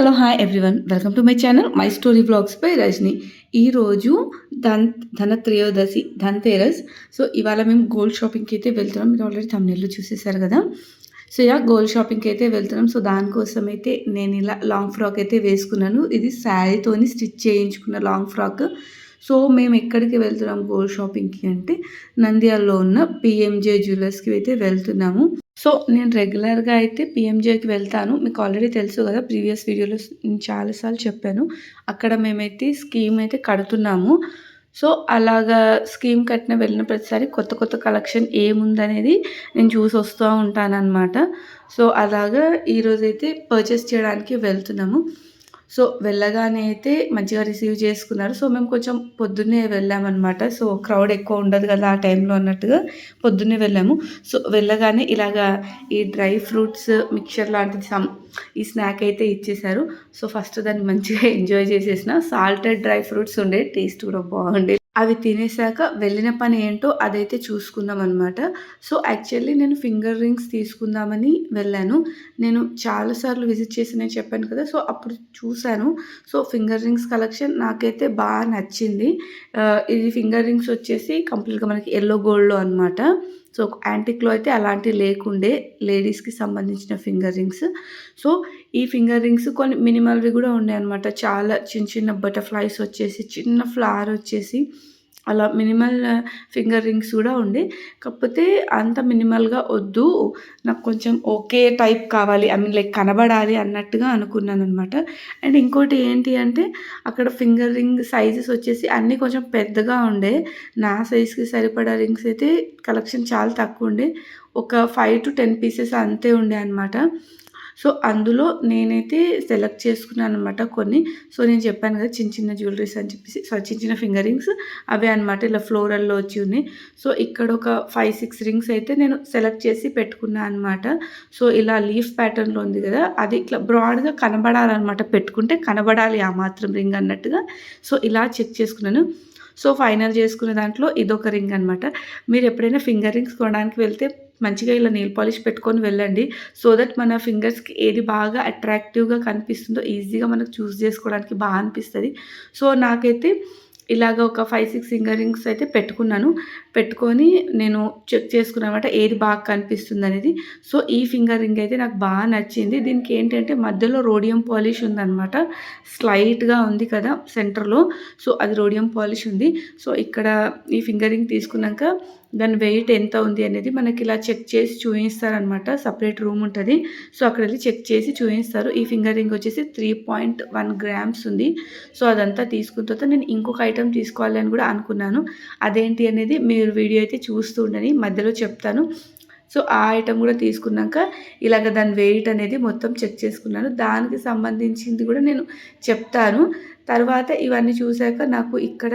Hello! Hi everyone. Welcome to my channel my story vlogs by Rajini. ఈరోజు Dhan Dhanatrayodashi Dhanteras. So, ఇవాళ మేము gold షాపింగ్‌కి అయితే వెళ్తున్నాం. మీరు ఆల్రెడీ థంబ్‌నెయిల్‌లో చూసేసారు కదా! సో, గోల్డ్ షాపింగ్‌కి అయితే వెళ్తున్నాం. సో, దానికోసం అయితే నేను ఇలా లాంగ్ ఫ్రాక్ అయితే వేసుకున్నాను. ఇది శారీతోని స్టిచ్ చేయించుకున్న లాంగ్ ఫ్రాక్. సో, మేము ఎక్కడికి వెళ్తున్నాం గోల్డ్ షాపింగ్‌కి అంటే నంద్యాలలో ఉన్న పీఎంజే జ్యువెలర్స్‌కి అయితే వెళ్తున్నాము. సో, నేను రెగ్యులర్‌గా అయితే పీఎంజేకి వెళ్తాను. మీకు ఆల్రెడీ తెలుసు కదా! ప్రీవియస్ వీడియోలో నేను చాలా సార్లు చెప్పాను. అక్కడ మేమైతే స్కీమ్ అయితే కడుతున్నాము. సో, అలాగా స్కీమ్ కట్టిన వెళ్ళిన ప్రతిసారి కొత్త కొత్త కలెక్షన్ ఏముందనేది నేను చూసొస్తూ ఉంటాననమాట. సో, అలాగా ఈరోజైతే పర్చేస్ చేయడానికి వెళ్తున్నాము. సో, వెళ్ళగానే అయితే మంచిగా రిసీవ్ చేసుకున్నారు. సో, మేము కొంచెం పొద్దున్నే వెళ్ళామనమాట. సో, క్రౌడ్ ఎక్కువ ఉండదు కదా! ఆ టైంలో అన్నట్టుగా పొద్దున్నే వెళ్ళాము. సో, వెళ్ళగానే ఇలాగా ఈ డ్రై ఫ్రూట్స్ మిక్చర్ లాంటిది ఈ స్నాక్ అయితే ఇచ్చేశారు. సో, ఫస్ట్ దాన్ని మంచిగా ఎంజాయ్ చేసేసిన. సాల్టెడ్ డ్రై ఫ్రూట్స్ ఉండే, టేస్ట్ కూడా బాగుండే. అవి తినేసాక వెళ్ళిన పని ఏంటో అదైతే చూసుకుందామనమాట. సో, యాక్చువల్లీ నేను ఫింగర్ రింగ్స్ తీసుకుందామని వెళ్ళాను. నేను చాలా సార్లు విజిట్ చేశానని చెప్పాను కదా! సో, అప్పుడు చూసాను. సో, ఫింగర్ రింగ్స్ కలెక్షన్ నాకైతే బాగా నచ్చింది. ఇది ఫింగర్ రింగ్స్ వచ్చేసి కంప్లీట్‌గా మనకి యెల్లో గోల్డ్‌లో అనమాట. సో, యాంటిక్‌లో అయితే అలాంటివి లేకుండే లేడీస్‌కి సంబంధించిన ఫింగర్ రింగ్స్. సో, ఈ ఫింగర్ రింగ్స్ కొన్ని మినిమల్‌వి కూడా ఉన్నాయన్నమాట. చాలా చిన్న చిన్న బటర్‌ఫ్లైస్ వచ్చేసి, చిన్న ఫ్లవర్ వచ్చేసి అలా మినిమల్ ఫింగర్ రింగ్స్ కూడా ఉండే. కాకపోతే అంత మినిమల్‌గా వద్దు. నాకు కొంచెం ఓకే టైప్ కావాలి. ఐ మీన్ లైక్ కనబడాలి అన్నట్టుగా అనుకున్నాననమాట. అండ్ ఇంకోటి ఏంటి అంటే అక్కడ ఫింగర్ రింగ్ సైజెస్ వచ్చేసి అన్నీ కొంచెం పెద్దగా ఉండే. నా సైజ్‌కి సరిపడా రింగ్స్ అయితే కలెక్షన్ చాలా తక్కువ ఉండే. ఒక 5-10 పీసెస్ అంతే ఉండే అనమాట. సో, అందులో నేనైతే సెలెక్ట్ చేసుకున్నాననమాట కొన్ని. సో, నేను చెప్పాను కదా! చిన్న చిన్న జ్యువెలరీస్ అని చెప్పేసి చిన్న చిన్న ఫింగర్ రింగ్స్ అవే అనమాట. ఇలా ఫ్లోరల్‌లో వచ్చి ఉన్నాయి. సో, ఇక్కడ ఒక 5, 6 రింగ్స్ అయితే నేను సెలెక్ట్ చేసి పెట్టుకున్నా అనమాట. సో, ఇలా లీఫ్ ప్యాటర్న్‌లో ఉంది కదా! అది ఇట్లా బ్రాడ్‌గా కనబడాలనమాట. పెట్టుకుంటే కనబడాలి ఆ మాత్రం రింగ్ అన్నట్టుగా. సో, ఇలా చెక్ చేసుకున్నాను. సో, ఫైనల్ చేసుకున్న దాంట్లో ఇదొక రింగ్ అనమాట. మీరు ఎప్పుడైనా ఫింగర్ రింగ్స్ కొనడానికి వెళ్తే మంచిగా ఇలా నెయిల్ పాలిష్ పెట్టుకొని వెళ్ళండి. సో దట్ మన ఫింగర్స్‌కి ఏది బాగా అట్రాక్టివ్‌గా కనిపిస్తుందో ఈజీగా మనకు చూస్ చేసుకోవడానికి అనిపిస్తది. సో, నాకైతే ఇలాగ ఒక 5, 6 ఫింగర్ రింగ్స్ అయితే పెట్టుకున్నాను. పెట్టుకొని నేను చెక్ చేసుకున్నానమాట ఏది బాగా కనిపిస్తుందనేది. సో, ఈ ఫింగర్ రింగ్ అయితే నాకు నచ్చింది. దీనికి ఏంటంటే మధ్యలో రోడియం పాలిష్ ఉందనమాట. స్లైట్‌గా ఉంది కదా! సెంటర్‌లో. సో, అది రోడియం పాలిష్ ఉంది. సో, ఇక్కడ ఈ ఫింగర్ రింగ్ తీసుకున్నాక దాని వెయిట్ ఎంత ఉంది అనేది మనకి ఇలా చెక్ చేసి చూయిస్తారనమాట. సెపరేట్ రూమ్ ఉంటది. సో, అక్కడెళ్ళి చెక్ చేసి చూయిస్తారు. ఈ ఫింగర్ రింగ్ వచ్చేసి 3.1 గ్రామ్స్ ఉంది. సో, అదంతా తీసుకున్న తర్వాత నేను ఇంకొక ఐటెమ్ తీసుకోవాలి అని కూడా అనుకున్నాను. అదేంటి అనేది మీరు వీడియో అయితే చూస్తూ ఉండండి. మధ్యలో చెప్తాను. సో, ఆ ఐటెమ్ కూడా తీసుకున్నాక ఇలాగ దాని వెయిట్ అనేది మొత్తం చెక్ చేసుకున్నాను. దానికి సంబంధించింది కూడా నేను చెప్తాను. తర్వాత ఇవన్నీ చూసాక నాకు ఇక్కడ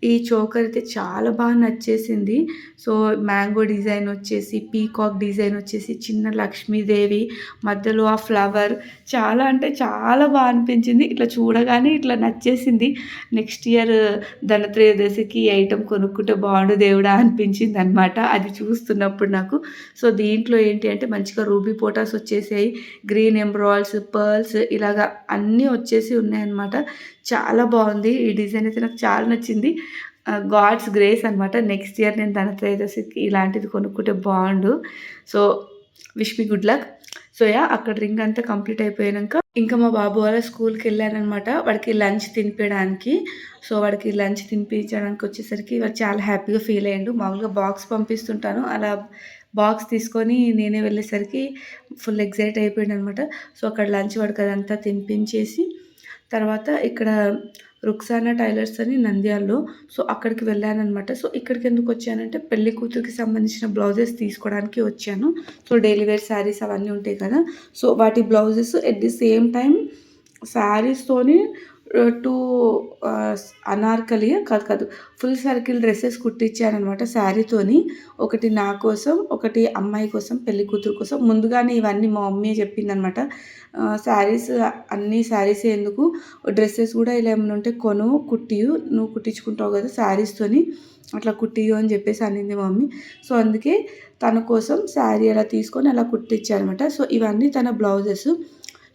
ఈ చోకర్ అయితే చాలా నచ్చేసింది. సో, మ్యాంగో డిజైన్ వచ్చేసి, పీకాక్ డిజైన్ వచ్చేసి, చిన్న లక్ష్మీదేవి, మధ్యలో ఆ ఫ్లవర్ చాలా అంటే చాలా అనిపించింది. ఇట్లా చూడగానే ఇట్లా నచ్చేసింది. నెక్స్ట్ ఇయర్ ధనత్రయోదశికి ఈ ఐటెం కొనుక్కుంటే బాగుండు దేవుడా అనిపించిందనమాట. అది చూస్తున్నప్పుడు నాకు. సో, దీంట్లో ఏంటి అంటే మంచిగా రూబీ పోటాస్ వచ్చేసాయి. గ్రీన్ ఎంబ్రాయిడ్స్, పర్ల్స్ ఇలాగా అన్నీ వచ్చేసి ఉన్నాయన్నమాట. చాలా బాగుంది. ఈ డిజైన్ అయితే నాకు చాలా నచ్చింది. గాడ్స్ గ్రేస్ అనమాట. నెక్స్ట్ ఇయర్ నేను ధనత్రయోదశికి ఇలాంటిది కొనుక్కుంటే బాగుండు. So, wish me good luck. So, అక్కడ రింగ్ అంతా కంప్లీట్ అయిపోయాక ఇంకా మా బాబు వాళ్ళ స్కూల్‌కి వెళ్ళాననమాట. వాడికి లంచ్ తినిపియడానికి. సో, వాడికి లంచ్ తినిపించడానికి వచ్చేసరికి వాడు చాలా హ్యాపీగా ఫీల్ అయ్యిండు. మామూలుగా బాక్స్ పంపిస్తుంటాను. అలా బాక్స్ తీసుకొని నేనే వెళ్ళేసరికి ఫుల్ ఎక్సైట్ అయిపోయాడనమాట. సో, అక్కడ లంచ్ వాడికి అదంతా తినిపించేసి తర్వాత ఇక్కడ రుక్సానా టైలర్స్ అని నంద్యాలలో. సో, అక్కడికి వెళ్ళాననమాట. సో, ఇక్కడికి ఎందుకు వచ్చానంటే పెళ్లి కూతురికి సంబంధించిన బ్లౌజెస్ తీసుకోవడానికి వచ్చాను. సో, డైలీ వేర్ శారీస్ అవన్నీ ఉంటాయి కదా! సో, వాటి blouses at the same time శారీస్‌తోని 2 అనార్కలి కాదు ఫుల్ సర్కిల్ డ్రెసెస్ కుట్టించాననమాట శారీతోని. ఒకటి నా కోసం, ఒకటి అమ్మాయి కోసం, పెళ్లి కూతురు కోసం. ముందుగానే ఇవన్నీ మా మమ్మీ చెప్పిందనమాట. శారీస్ అన్ని శారీసే ఎందుకు డ్రెసెస్ కూడా ఇలా ఏమైనా ఉంటే కొను, కుట్టియు. నువ్వు కుట్టించుకుంటావు కదా శారీస్‌తోని అట్లా కుట్టియు అని చెప్పేసి అనింది మా మమ్మీ. సో, అందుకే తన కోసం శారీ అలా తీసుకొని అలా కుట్టించానమాట. సో, ఇవన్నీ తన బ్లౌజెస్.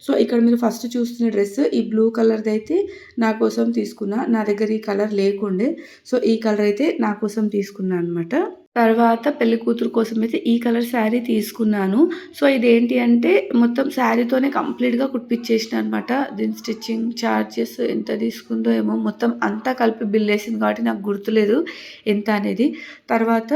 సో ఇక్కడ మీరు ఫస్ట్ చూస్తున్న డ్రెస్ ఈ బ్లూ కలర్ది అయితే నా కోసం తీసుకున్నా. నా దగ్గర ఈ కలర్ లేకుండే. సో ఈ కలర్ అయితే నా కోసం తీసుకున్నా అనమాట. తర్వాత పెళ్లి కూతురు కోసం అయితే ఈ కలర్ శారీ తీసుకున్నాను. సో ఇదేంటి అంటే మొత్తం శారీతోనే కంప్లీట్‌గా కుట్టిపిచ్చేసిన అనమాట. దీని స్టిచ్చింగ్ చార్జెస్ ఎంత తీసుకుందో ఏమో, మొత్తం అంతా కలిపి బిల్లేసింది కాబట్టి నాకు గుర్తులేదు ఎంత అనేది. తర్వాత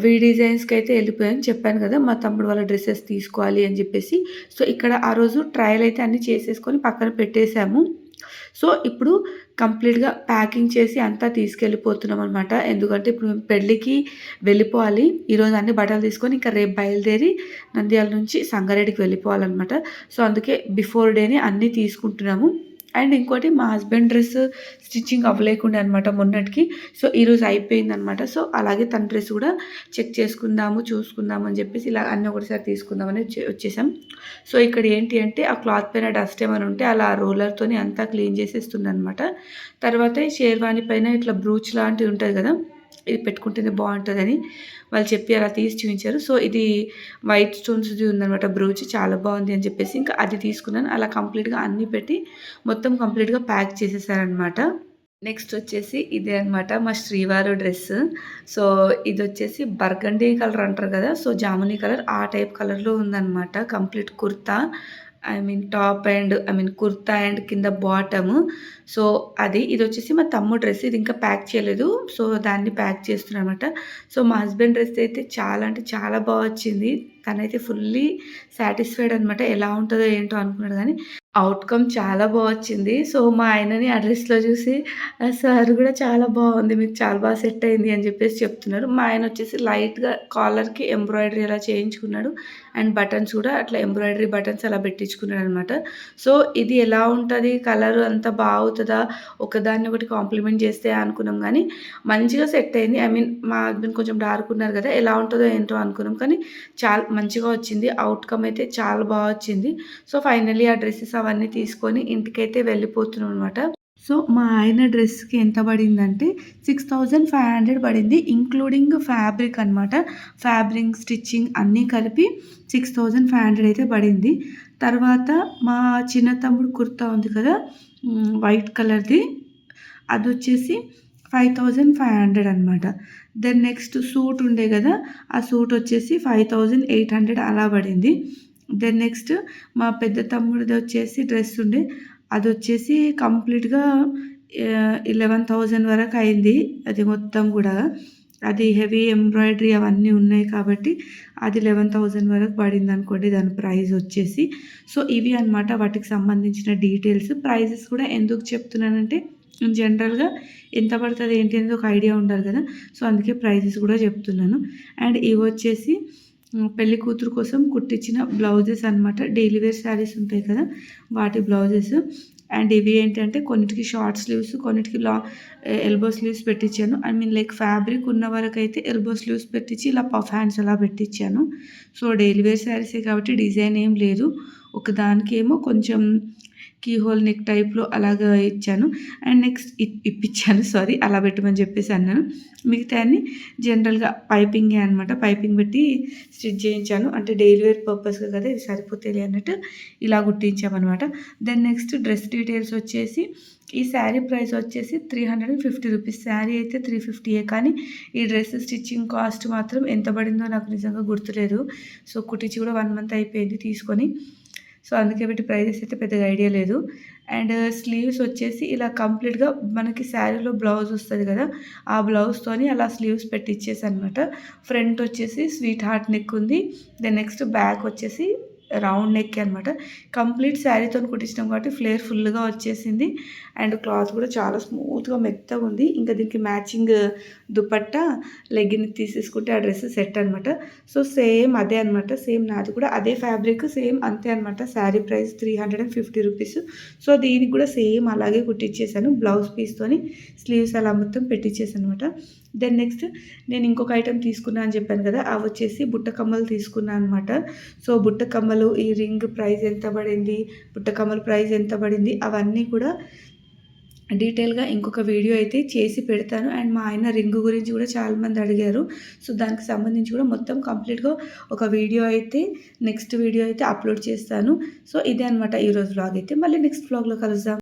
వి డిజైన్స్‌కి అయితే వెళ్ళిపోయాను. చెప్పాను కదా మా తమ్ముడు వాళ్ళ డ్రెసెస్ తీసుకోవాలి అని చెప్పేసి. సో ఇక్కడ ఆ రోజు ట్రయల్ అయితే అన్నీ చేసేసుకొని పక్కన పెట్టేసాము. సో ఇప్పుడు కంప్లీట్‌గా ప్యాకింగ్ చేసి అంతా తీసుకెళ్ళిపోతున్నాం అనమాట. ఎందుకంటే ఇప్పుడు మేము పెళ్ళికి వెళ్ళిపోవాలి. ఈరోజు అన్ని బట్టలు తీసుకొని ఇంకా రేపు బయలుదేరి నంద్యాల నుంచి సంగారెడ్డికి వెళ్ళిపోవాలనమాట. సో అందుకే బిఫోర్ డేనే అన్నీ తీసుకుంటున్నాము. అండ్ ఇంకోటి మా హస్బెండ్ డ్రెస్ స్టిచ్చింగ్ అవ్వలేకుండే అనమాట మొన్నటికి. సో ఈరోజు అయిపోయిందనమాట. సో అలాగే తన డ్రెస్ కూడా చెక్ చేసుకుందాము, చూసుకుందాము అని చెప్పేసి ఇలా అన్నీ ఒకటిసారి తీసుకుందామని వచ్చేసాం. సో ఇక్కడ ఏంటి అంటే ఆ క్లాత్ పైన డస్ట్ ఏమైనా ఉంటే అలా రోలర్‌తోని అంతా క్లీన్ చేసేస్తుందనమాట. తర్వాత ఈ షేర్వాణి పైన ఇట్లా బ్రూచ్ లాంటిది ఉంటది కదా! ఇది పెట్టుకుంటేనే బాగుంటుందని వాళ్ళు చెప్పి అలా తీసి చూపించారు. సో ఇది వైట్ స్టోన్స్‌ది ఉందనమాట బ్రూచ్, చాలా బాగుంది అని చెప్పేసి ఇంకా అది తీసుకున్నాను. అలా కంప్లీట్‌గా అన్నీ పెట్టి మొత్తం కంప్లీట్‌గా ప్యాక్ చేసేసారనమాట. నెక్స్ట్ వచ్చేసి ఇదే అనమాట మా శ్రీవారు డ్రెస్. సో ఇదొచ్చేసి బర్గండీ కలర్ అంటారు కదా! సో జామునీ కలర్ ఆ టైప్ కలర్‌లో ఉందనమాట. Complete kurta. Top and kurta and కింద బాటము. సో అది. ఇదొచ్చేసి మా తమ్ముడు డ్రెస్. ఇది ఇంకా ప్యాక్ చేయలేదు. సో దాన్ని ప్యాక్ చేస్తున్నా అనమాట. సో మా హస్బెండ్ డ్రెస్ అయితే చాలా అంటే చాలా బా వచ్చింది. తనైతే ఫుల్లీ సాటిస్ఫైడ్ అనమాట. ఎలా ఉంటదో ఏంటో అనుకున్నాడు గానీ అవుట్‌కమ్ చాలా బా వచ్చింది. సో మా ఆయనని ఆ డ్రెస్‌లో చూసి సార్ కూడా చాలా బాగుంది. మీకు చాలా బాగా సెట్ అయింది అని చెప్పేసి చెప్తున్నారు. మా ఆయన వచ్చేసి లైట్‌గా కాలర్‌కి ఎంబ్రాయిడరీ అలా చేయించుకున్నాడు. అండ్ బటన్స్ కూడా అట్లా ఎంబ్రాయిడరీ బటన్స్ అలా పెట్టించుకున్నాడనమాట. సో ఇది ఎలా ఉంటది? కలర్ అంతా బాగుతదా? ఒకదాన్ని ఒకటి కాంప్లిమెంట్ చేస్తే అనుకున్నాం గానీ మంచిగా సెట్ అయింది. మా హస్బెండ్ కొంచెం డార్క్ ఉన్నారు కదా! ఎలా ఉంటదో ఏంటో అనుకున్నాం. కానీ చాలా మంచిగా వచ్చింది. అవుట్‌కమ్ అయితే చాలా బా వచ్చింది. సో ఫైనల్లీ ఆ డ్రెసెస్ అవన్నీ తీసుకొని ఇంటికైతే వెళ్ళిపోతున్నాం అనమాట. సో మా ఆయన డ్రెస్‌కి ఎంత పడిందంటే 6500 పడింది. ఇంక్లూడింగ్ ఫ్యాబ్రిక్ అనమాట. ఫ్యాబ్రిక్, స్టిచ్చింగ్ అన్నీ కలిపి 6500 అయితే పడింది. తర్వాత మా చిన్న తమ్ముడు కుర్తా ఉంది కదా! వైట్ కలర్‌ది. అదొచ్చేసి 5500 అనమాట. దెన్ నెక్స్ట్ సూట్ ఉండే కదా! ఆ సూట్ వచ్చేసి 5800 అలా పడింది. దెన్ నెక్స్ట్ మా పెద్ద తమ్ముడిది వచ్చేసి డ్రెస్ ఉండే. అదొచ్చేసి కంప్లీట్‌గా 11,000 వరకు అయింది. అది మొత్తం కూడా. అది హెవీ ఎంబ్రాయిడరీ అవన్నీ ఉన్నాయి కాబట్టి అది 11,000 వరకు పడిందనుకోండి దాని ప్రైస్ వచ్చేసి. సో ఇవి అనమాట వాటికి సంబంధించిన డీటెయిల్స్. ప్రైజెస్ కూడా ఎందుకు చెప్తున్నానంటే జనరల్‌గా ఎంత పడతది ఏంటి అనేది ఒక ఐడియా ఉండాలి కదా! సో అందుకే ప్రైజెస్ కూడా చెప్తున్నాను. అండ్ ఇవొచ్చేసి పెళ్లి కూతురు కోసం కుట్టించిన బ్లౌజెస్ అనమాట. డైలీ వేర్ శారీస్ ఉంటాయి కదా! వాటి బ్లౌజెస్. అండ్ ఇవి ఏంటంటే కొన్నిటికి షార్ట్ స్లీవ్స్, కొన్నిటికి ఎల్బో స్లీవ్స్ పెట్టించాను. లైక్ ఫ్యాబ్రిక్ ఉన్న వరకైతే ఎల్బో స్లీవ్స్ పెట్టించి ఇలా పఫ్ హ్యాండ్స్ అలా పెట్టించాను. సో డైలీ వేర్ శారీసే కాబట్టి డిజైన్ ఏం లేదు. ఒకదానికేమో కొంచెం కీ హోల్ నెక్ టైప్‌లో అలాగా ఇచ్చాను. అండ్ నెక్స్ట్ ఇప్పించాను సారీ, అలా పెట్టమని చెప్పేసి అన్నాను. మిగతాయన్ని జనరల్‌గా పైపింగే అనమాట. పైపింగ్ పెట్టి స్టిచ్ చేయించాను. అంటే డైలీ వేర్ పర్పస్‌గా కదా! ఇది సరిపోతాయిలే అన్నట్టు ఇలా కుట్టించామనమాట. దెన్ నెక్స్ట్ డ్రెస్ డీటెయిల్స్ వచ్చేసి ఈ శారీ ప్రైస్ వచ్చేసి 350 రూపీస్. శారీ అయితే 350 కానీ ఈ డ్రెస్ స్టిచ్చింగ్ కాస్ట్ మాత్రం ఎంత పడిందో నాకు నిజంగా గుర్తులేదు. సో కుట్టించి కూడా 1 మంత్ అయిపోయింది తీసుకొని. సో అందుకే వీటి ప్రైజెస్ అయితే పెద్దగా ఐడియా లేదు. అండ్ స్లీవ్స్ వచ్చేసి ఇలా కంప్లీట్‌గా మనకి శారీలో బ్లౌజ్ వస్తది కదా! ఆ బ్లౌజ్‌తోని అలా స్లీవ్స్ పెట్టిచ్చేసాననమాట. ఫ్రంట్ వచ్చేసి స్వీట్ హార్ట్ నెక్ ఉంది. దెన్ నెక్స్ట్ బ్యాక్ వచ్చేసి రౌండ్ నెక్ అనమాట. కంప్లీట్ శారీతోని కుట్టించినాం కాబట్టి ఫ్లేర్ ఫుల్‌గా వచ్చేసింది. అండ్ క్లాత్ కూడా చాలా స్మూత్‌గా మెత్తగా ఉంది. ఇంకా దీనికి మ్యాచింగ్ దుపట్టా, లెగ్గిన్ తీసేసుకుంటే ఆ డ్రెస్ సెట్ అనమాట. సో సేమ్ అదే అనమాట. సేమ్ నాది కూడా అదే ఫ్యాబ్రిక్ సేమ్ అంతే అనమాట. Sari price 350 rupees. సో దీనికి కూడా సేమ్ అలాగే కుట్టించేసాను. బ్లౌజ్ పీస్తోని స్లీవ్స్ అలా మొత్తం పెట్టించేసాను అనమాట. దెన్ నెక్స్ట్ నేను ఇంకొక ఐటెం తీసుకున్నా అని చెప్పాను కదా! అవి వచ్చేసి బుట్ట కమ్మలు తీసుకున్నా అనమాట. సో బుట్ట కమ్మలు, ఈ రింగ్ ప్రైస్ ఎంత పడింది, బుట్ట కమ్మల ప్రైస్ ఎంత పడింది అవన్నీ కూడా డీటెయిల్‌గా ఇంకొక వీడియో అయితే చేసి పెడతాను. అండ్ మా ఆయన రింగ్ గురించి కూడా చాలామంది అడిగారు. సో, దానికి సంబంధించి కూడా మొత్తం కంప్లీట్‌గా ఒక వీడియో అయితే నెక్స్ట్ వీడియో అయితే అప్‌లోడ్ చేస్తాను. సో, ఇదే అనమాట ఈరోజు వ్లాగ్ అయితే. మళ్ళీ నెక్స్ట్ వ్లాగ్‌లో కలుద్దాం.